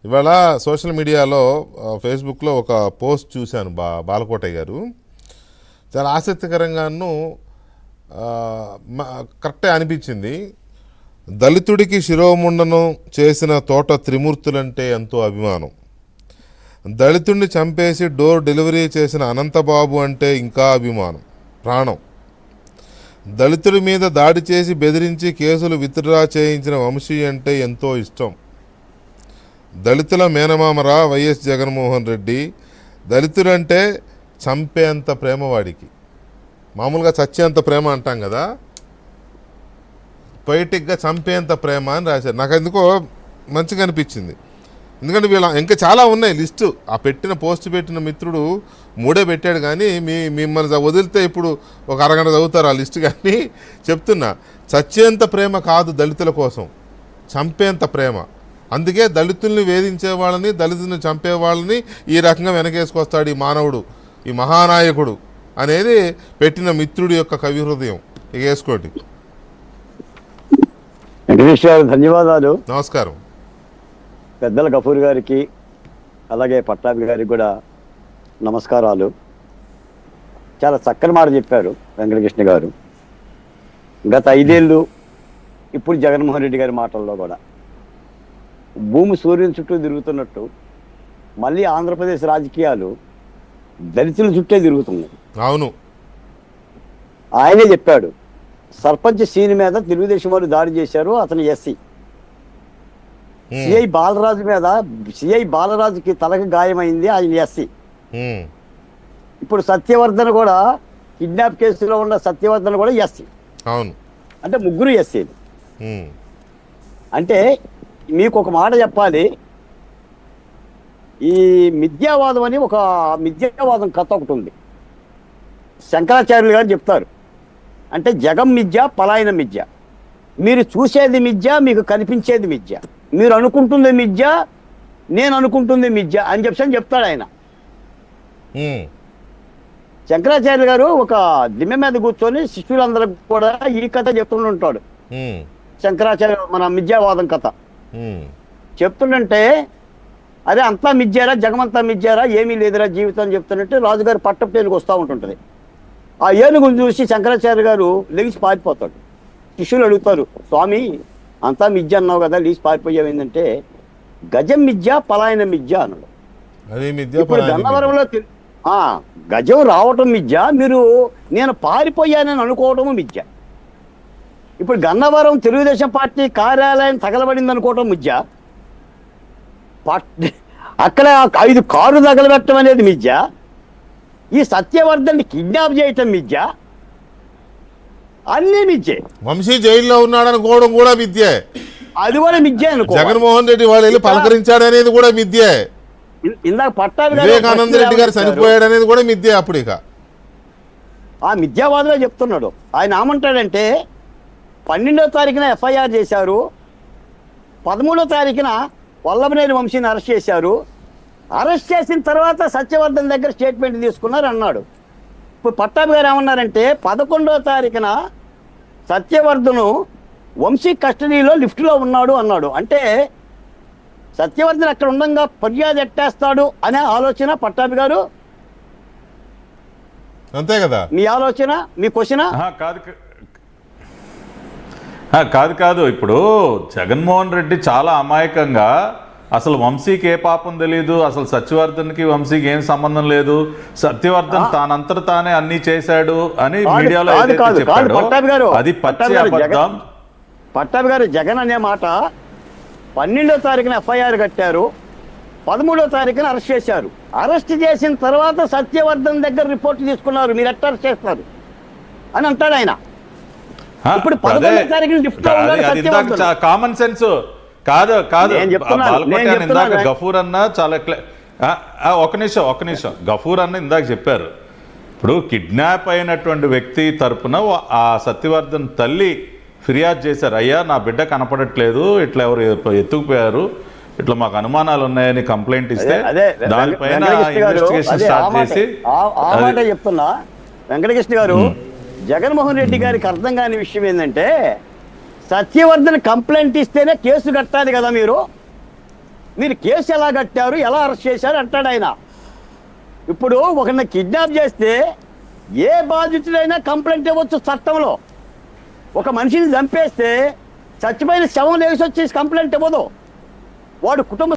ఇవాళ సోషల్ మీడియాలో ఫేస్బుక్లో ఒక పోస్ట్ చూశాను బాలకోటయ్య గారు. చాలా ఆసక్తికరంగాను కరెక్టే అనిపించింది. దళితుడికి శిరోముండనం చేసిన తోట త్రిమూర్తులంటే ఎంతో అభిమానం. దళితుడిని చంపేసి డోర్ డెలివరీ చేసిన అనంతబాబు అంటే ఇంకా అభిమానం, ప్రాణం. దళితుడి మీద దాడి చేసి బెదిరించి కేసులు విత్డ్రా చేయించిన వంశీ అంటే ఎంతో ఇష్టం. దళితుల మేనమామరా వైఎస్ జగన్మోహన్ రెడ్డి. దళితుడంటే చంపేంత ప్రేమ వాడికి. మామూలుగా చచ్చేంత ప్రేమ అంటాం కదా, పొయిటిక్గా చంపేంత ప్రేమ అని రాశారు. నాకు ఎందుకో మంచిగా అనిపించింది. ఎందుకంటే వీళ్ళ ఇంకా చాలా ఉన్నాయి లిస్టు. ఆ పోస్ట్ పెట్టిన మిత్రుడు 3 పెట్టాడు, కానీ మిమ్మల్ని వదిలితే ఇప్పుడు ఒక అరగంట చదువుతారు ఆ లిస్టు. కానీ చెప్తున్నా, చచ్చేంత ప్రేమ కాదు దళితుల కోసం, చంపేంత ప్రేమ. అందుకే దళితుల్ని వేధించే వాళ్ళని, దళితుల్ని చంపే వాళ్ళని ఈ రకంగా వెనకేసుకొస్తాడు ఈ మానవుడు, ఈ మహానాయకుడు అనేది పెట్టిన మిత్రుడి యొక్క కవి హృదయం. ఇక వేసుకోండి. ధన్యవాదాలు. నమస్కారం. పెద్దల గఫూర్ గారికి అలాగే పట్టాభి గారికి కూడా నమస్కారాలు. చాలా చక్కని మాట చెప్పారు వెంకటకృష్ణ గారు. గత 5 ఏళ్ళు ఇప్పుడు జగన్మోహన్ రెడ్డి గారి మాటల్లో కూడా భూమి సూర్యుని చుట్టూ తిరుగుతున్నట్టు మళ్ళీ ఆంధ్రప్రదేశ్ రాజకీయాలు దళితుల చుట్టే తిరుగుతున్నాయి. అవును, ఆయనే చెప్పాడు. సర్పంచ్ సీని మీద తెలుగుదేశం వాళ్ళు దాడి చేశారు, అతను ఎస్సీ. సిఐ బాలరాజు మీద సిఐ బాలరాజుకి తలకు గాయమైంది, ఆయన ఎస్సీ. ఇప్పుడు సత్యవర్ధన్ కూడా కిడ్నాప్ కేసులో ఉన్న సత్యవర్ధన్ కూడా ఎస్సీ. అవును, అంటే 3 ఎస్సీలు. అంటే మీకు ఒక మాట చెప్పాలి, ఈ మిథ్యావాదం అని ఒక మిథ్యావాదం కథ ఒకటి ఉంది. శంకరాచార్యులు గారు చెప్తారు, అంటే జగం మిథ్య, పలాయన మిథ్య. మీరు చూసేది మిథ్య, మీకు కనిపించేది మిథ్య. మీరు అనుకుంటుంది మిథ్య, నేను అనుకుంటుంది మిథ్య అని చెప్తాడు ఆయన. శంకరాచార్యులు గారు ఒక దిమ్మె మీద కూర్చొని శిష్యులందరూ కూడా ఈ కథ చెప్తుంటాడు. శంకరాచార్య మన మిథ్యావాదం కథ చెప్తుండంటే, అదే అంతా మిథ్యారా, జగమంతా మిథ్యారా, ఏమీ లేదురా జీవితం అని చెప్తున్నట్టు రాజుగారు పట్టపేలుగు వస్తూ ఉంటుంటుంది. ఆ ఏనుగును చూసి శంకరాచార్య గారు లెగిసి పారిపోతాడు. శిష్యులు అడుగుతారు, స్వామి అంతా మిథ్య అన్నావు కదా, లేచి పారిపోయావు ఏంటంటే, గజం మిథ్య, పలాయన మిథ్య అన్నాడు. ఇప్పుడు గన్నవరంలో గజం రావటం మిథ్య, మీరు నేను పారిపోయానని అనుకోవటము మిథ్య. ఇప్పుడు గన్నవరం తెలుగుదేశం పార్టీ కార్యాలయం తగలబడింది అనుకోవటం మిథ్య. అక్కడ 5 కార్లు తగలబెట్టడం అనేది మిథ్య. ఈ సత్యవర్ధన్ని కిడ్నాప్ చేయటం మిథ్య. అన్ని మిథ్యే. వంశీ జైల్లో ఉన్నాడనుకోవడం కూడా మిథ్యే. అది కూడా మిథ్యే అనుకో. జగన్మోహన్ రెడ్డి వాళ్ళు వెళ్ళి పలకరించాడు అనేది కూడా మిథ్యే. ఇందాక పట్టాభి వివేకానంద రెడ్డి గారు చనిపోయాడు అనేది కూడా మిథ్యే. అప్పుడు ఇక ఆ మిథ్యావాదమే చెప్తున్నాడు. ఆయన ఏమంటాడంటే, 12వ తారీఖున ఎఫ్ఐఆర్ చేశారు, 13వ తారీఖున వల్లభనేని వంశీని అరెస్ట్ చేశారు. అరెస్ట్ చేసిన తర్వాత సత్యవర్ధన్ దగ్గర స్టేట్మెంట్ తీసుకున్నారు అన్నాడు. ఇప్పుడు పట్టాభి గారు ఏమన్నారంటే, 11వ తారీఖున సత్యవర్ధను వంశీ కస్టడీలో లిఫ్ట్లో ఉన్నాడు అన్నాడు. అంటే సత్యవర్ధన్ అక్కడ ఉండగా ఫిర్యాదు ఎట్టేస్తాడు అనే ఆలోచన పట్టాభి గారు? అంతే కదా మీ ఆలోచన, మీ క్వశ్చన్? కాదు. ఇప్పుడు జగన్మోహన్ రెడ్డి చాలా అమాయకంగా, అసలు వంశీకి ఏ పాపం తెలియదు, అసలు సత్యవర్ధన్కి వంశీకి ఏం సంబంధం లేదు, సత్యవర్ధన్ తానంతట తానే అన్ని చేశాడు అని మీడియాలో చెప్పాడు. అది పచ్చి అబద్ధం. పట్టాభి గారు, జగన్ అనే మాట 12వ తారీఖున ఎఫ్ఐఆర్ కట్టారు, 13వ తారీఖున అరెస్ట్ చేశారు. అరెస్ట్ చేసిన తర్వాత సత్యవర్ధన్ దగ్గర రిపోర్ట్ తీసుకున్నారు, మీరు ఎట్లా అరెస్ట్ చేస్తారు అని అంటాడు ఆయన. ఇప్పుడు 11వ తారీఖున కామన్ సెన్స్ కాదు. గఫూర్ అన్న చాలా ఒక నిమిషం గఫూర్ అన్న ఇందాక చెప్పారు. ఇప్పుడు కిడ్నాప్ అయినటువంటి వ్యక్తి తరపున ఆ సత్యవర్ధన్ తల్లి ఫిర్యాదు చేశారు, అయ్యా నా బిడ్డ కనపడట్లేదు, ఇట్లా ఎవరు ఎత్తుకుపోయారు, ఇట్లా మాకు అనుమానాలు ఉన్నాయని కంప్లైంట్ ఇస్తే దానిపైన ఇన్వెస్టిగేషన్ స్టార్ట్ చేసి చెప్తున్నా. వెంకటకృష్ణ గారు, జగన్మోహన్ రెడ్డి గారికి అర్థం కాని విషయం ఏంటంటే, సత్యవర్ధన్ కంప్లైంట్ ఇస్తేనే కేసు కట్టాలి కదా మీరు. మీరు కేసు ఎలా కట్టారు, ఎలా అరెస్ట్ చేశారు అంటాడు ఆయన. ఇప్పుడు ఒకరిని కిడ్నాప్ చేస్తే ఏ బాధితుడైనా కంప్లైంట్ ఇవ్వచ్చు చట్టంలో. ఒక మనిషిని చంపేస్తే చచ్చిపోయిన శవం లేచి వచ్చేసి కంప్లైంట్ ఇవ్వదు. వాడు కుటుంబ